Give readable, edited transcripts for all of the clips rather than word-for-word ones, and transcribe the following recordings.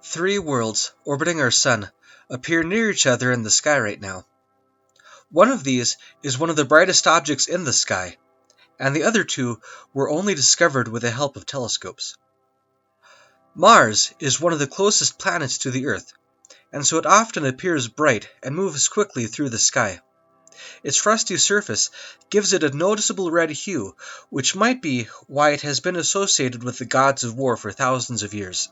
Three worlds orbiting our sun appear near each other in the sky right now. One of these is one of the brightest objects in the sky, and the other two were only discovered with the help of telescopes. Mars is one of the closest planets to the Earth, and so it often appears bright and moves quickly through the sky. Its rusty surface gives it a noticeable red hue, which might be why it has been associated with the gods of war for thousands of years.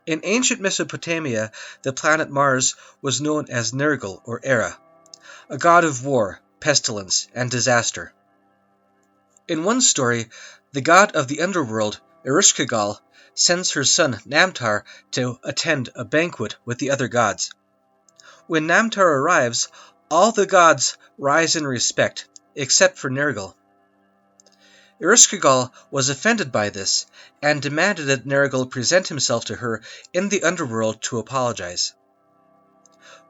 In ancient Mesopotamia, the planet Mars was known as Nergal or Era, a god of war, pestilence, and disaster. In one story, the god of the underworld, Ereshkigal, sends her son Namtar to attend a banquet with the other gods. When Namtar arrives, all the gods rise in respect, except for Nergal. Ereshkigal was offended by this, and demanded that Nergal present himself to her in the underworld to apologize.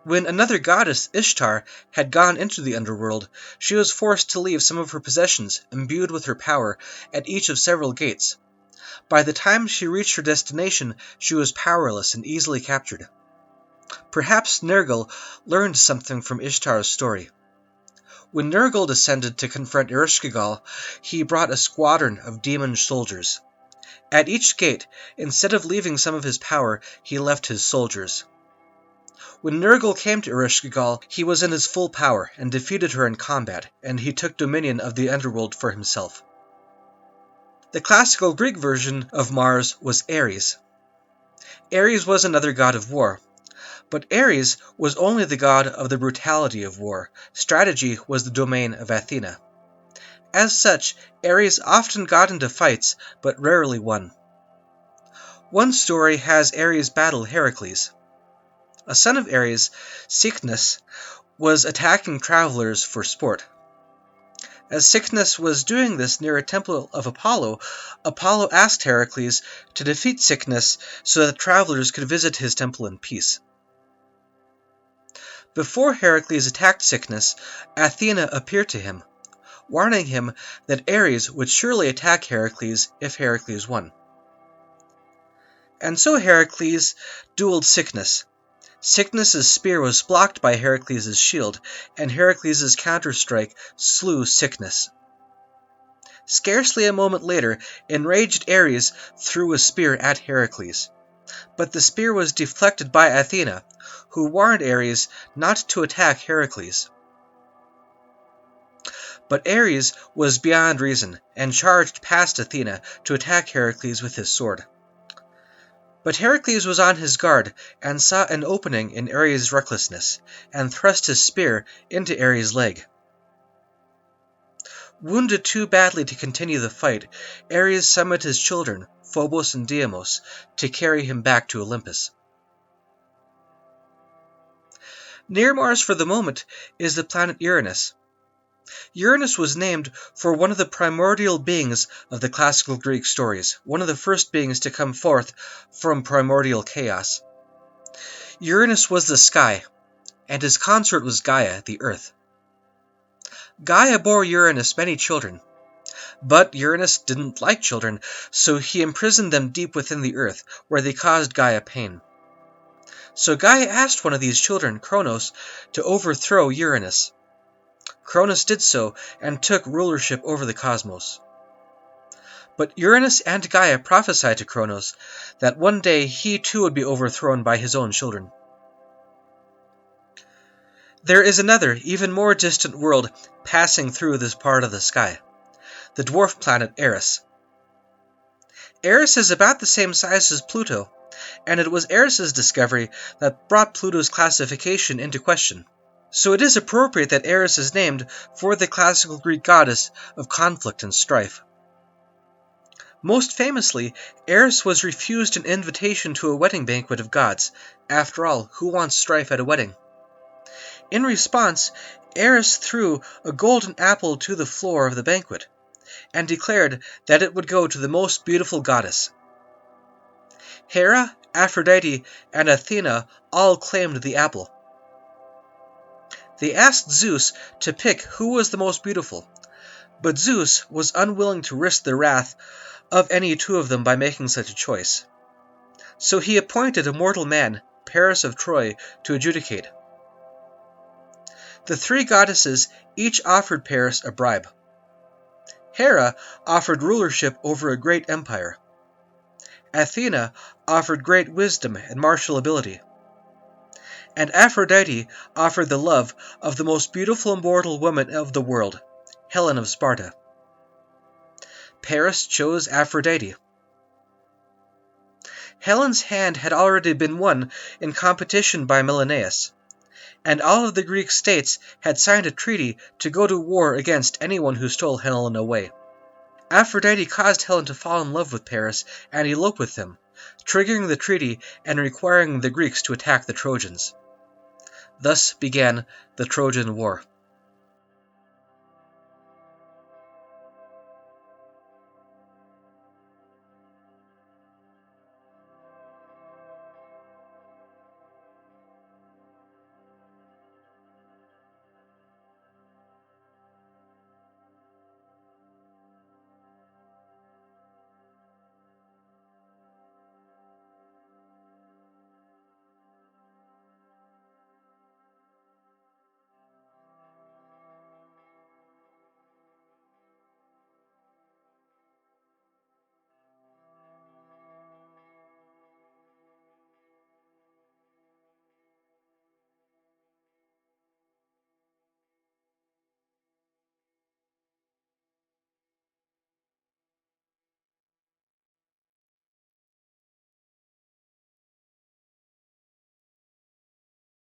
When another goddess, Ishtar, had gone into the underworld, she was forced to leave some of her possessions, imbued with her power, at each of several gates. By the time she reached her destination, she was powerless and easily captured. Perhaps Nergal learned something from Ishtar's story. When Nergal descended to confront Ereshkigal, he brought a squadron of demon soldiers. At each gate, instead of leaving some of his power, he left his soldiers. When Nergal came to Ereshkigal, he was in his full power and defeated her in combat, and he took dominion of the underworld for himself. The classical Greek version of Mars was Ares. Ares was another god of war. But Ares was only the god of the brutality of war. Strategy was the domain of Athena. As such, Ares often got into fights, but rarely won. One story has Ares battle Heracles. A son of Ares, Cycnus, was attacking travelers for sport. As Cycnus was doing this near a temple of Apollo, Apollo asked Heracles to defeat Cycnus so that travelers could visit his temple in peace. Before Heracles attacked Cycnus, Athena appeared to him, warning him that Ares would surely attack Heracles if Heracles won. And so Heracles dueled Cycnus. Cycnus' spear was blocked by Heracles' shield, and Heracles' counterstrike slew Cycnus. Scarcely a moment later, enraged Ares threw a spear at Heracles. But the spear was deflected by Athena, who warned Ares not to attack Heracles. But Ares was beyond reason, and charged past Athena to attack Heracles with his sword. But Heracles was on his guard, and saw an opening in Ares' recklessness, and thrust his spear into Ares' leg. Wounded too badly to continue the fight, Ares summoned his children, Phobos and Deimos, to carry him back to Olympus. Near Mars for the moment is the planet Uranus. Uranus was named for one of the primordial beings of the classical Greek stories, one of the first beings to come forth from primordial chaos. Uranus was the sky, and his consort was Gaia, the earth. Gaia bore Uranus many children, but Uranus didn't like children, so he imprisoned them deep within the earth, where they caused Gaia pain. So Gaia asked one of these children, Kronos, to overthrow Uranus. Kronos did so, and took rulership over the cosmos. But Uranus and Gaia prophesied to Kronos that one day he too would be overthrown by his own children. There is another, even more distant world passing through this part of the sky, the dwarf planet Eris. Eris is about the same size as Pluto, and it was Eris' discovery that brought Pluto's classification into question. So it is appropriate that Eris is named for the classical Greek goddess of conflict and strife. Most famously, Eris was refused an invitation to a wedding banquet of gods. After all, who wants strife at a wedding? In response, Eris threw a golden apple to the floor of the banquet, and declared that it would go to the most beautiful goddess. Hera, Aphrodite, and Athena all claimed the apple. They asked Zeus to pick who was the most beautiful, but Zeus was unwilling to risk the wrath of any two of them by making such a choice. So he appointed a mortal man, Paris of Troy, to adjudicate. The three goddesses each offered Paris a bribe. Hera offered rulership over a great empire. Athena offered great wisdom and martial ability. And Aphrodite offered the love of the most beautiful immortal woman of the world, Helen of Sparta. Paris chose Aphrodite. Helen's hand had already been won in competition by Menelaus, and all of the Greek states had signed a treaty to go to war against anyone who stole Helen away. Aphrodite caused Helen to fall in love with Paris and elope with him, triggering the treaty and requiring the Greeks to attack the Trojans. Thus began the Trojan War.